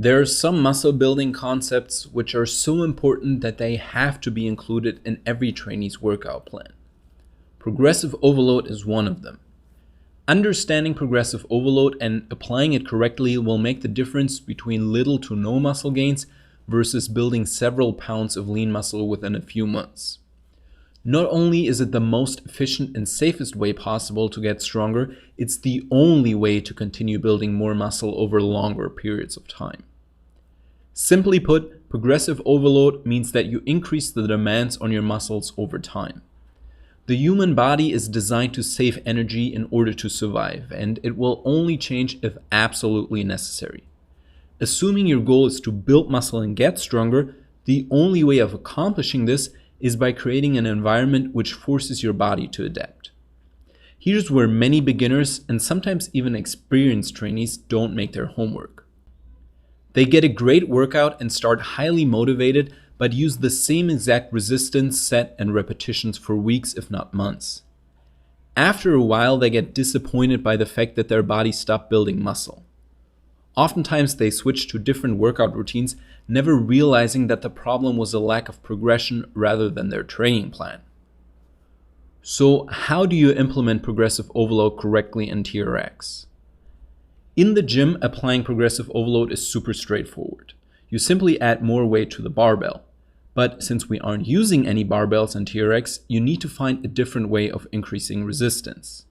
There are some muscle building concepts which are so important that they have to be included in every trainee's workout plan. Progressive overload is one of them. Understanding progressive overload and applying it correctly will make the difference between little to no muscle gains versus building several pounds of lean muscle within a few months. Not only is it the most efficient and safest way possible to get stronger, it's the only way to continue building more muscle over longer periods of time. Simply put, progressive overload means that you increase the demands on your muscles over time. The human body is designed to save energy in order to survive, and it will only change if absolutely necessary. Assuming your goal is to build muscle and get stronger, the only way of accomplishing this is by creating an environment which forces your body to adapt. Here's where many beginners and sometimes even experienced trainees don't make their homework. They get a great workout and start highly motivated, but use the same exact resistance, set, and repetitions for weeks, if not months. After a while, they get disappointed by the fact that their body stopped building muscle. Oftentimes, they switch to different workout routines, never realizing that the problem was a lack of progression rather than their training plan. So, how do you implement progressive overload correctly in TRX? In the gym, applying progressive overload is super straightforward. You simply add more weight to the barbell. But since we aren't using any barbells in TRX, you need to find a different way of increasing resistance.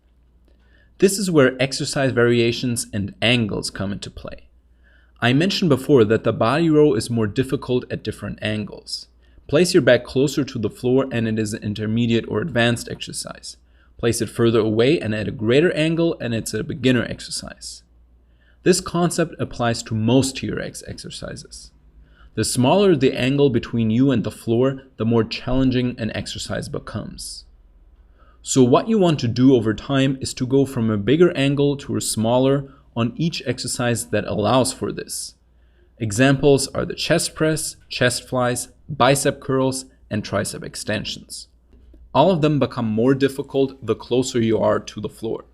This is where exercise variations and angles come into play. I mentioned before that the body row is more difficult at different angles. Place your back closer to the floor and it is an intermediate or advanced exercise. Place it further away and at a greater angle and it's a beginner exercise. This concept applies to most TRX exercises. The smaller the angle between you and the floor, the more challenging an exercise becomes. So what you want to do over time is to go from a bigger angle to a smaller on each exercise that allows for this. Examples are the chest press, chest flies, bicep curls, and tricep extensions. All of them become more difficult the closer you are to the floor.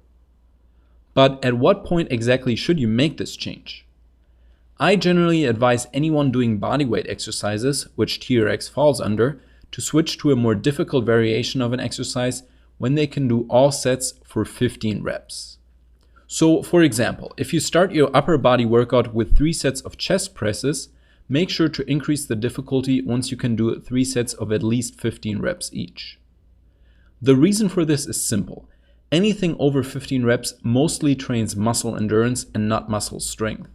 But at what point exactly should you make this change? I generally advise anyone doing bodyweight exercises, which TRX falls under, to switch to a more difficult variation of an exercise when they can do all sets for 15 reps. So, for example, if you start your upper body workout with 3 sets of chest presses, make sure to increase the difficulty once you can do 3 sets of at least 15 reps each. The reason for this is simple. Anything over 15 reps mostly trains muscle endurance and not muscle strength.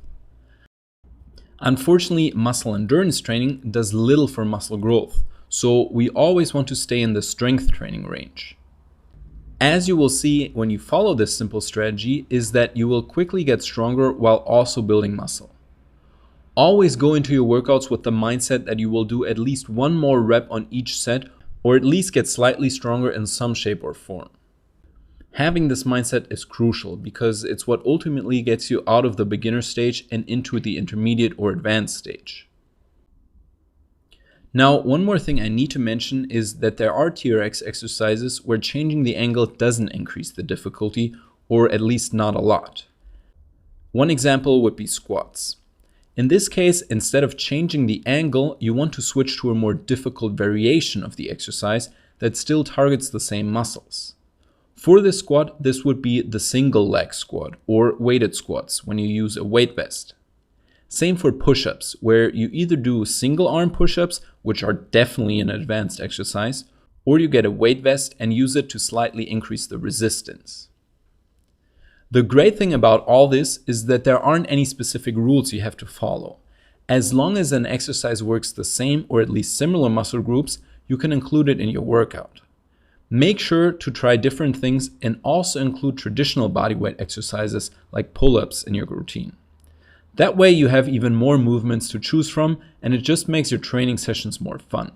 Unfortunately, muscle endurance training does little for muscle growth, so we always want to stay in the strength training range. As you will see when you follow this simple strategy is that you will quickly get stronger while also building muscle. Always go into your workouts with the mindset that you will do at least 1 more rep on each set or at least get slightly stronger in some shape or form. Having this mindset is crucial because it's what ultimately gets you out of the beginner stage and into the intermediate or advanced stage. Now, one more thing I need to mention is that there are TRX exercises where changing the angle doesn't increase the difficulty, or at least not a lot. One example would be squats. In this case, instead of changing the angle, you want to switch to a more difficult variation of the exercise that still targets the same muscles. For this squat, this would be the single leg squat or weighted squats when you use a weight vest. Same for push-ups, where you either do single arm push-ups, which are definitely an advanced exercise, or you get a weight vest and use it to slightly increase the resistance. The great thing about all this is that there aren't any specific rules you have to follow. As long as an exercise works the same or at least similar muscle groups, you can include it in your workout. Make sure to try different things and also include traditional bodyweight exercises like pull-ups in your routine. That way you have even more movements to choose from and it just makes your training sessions more fun.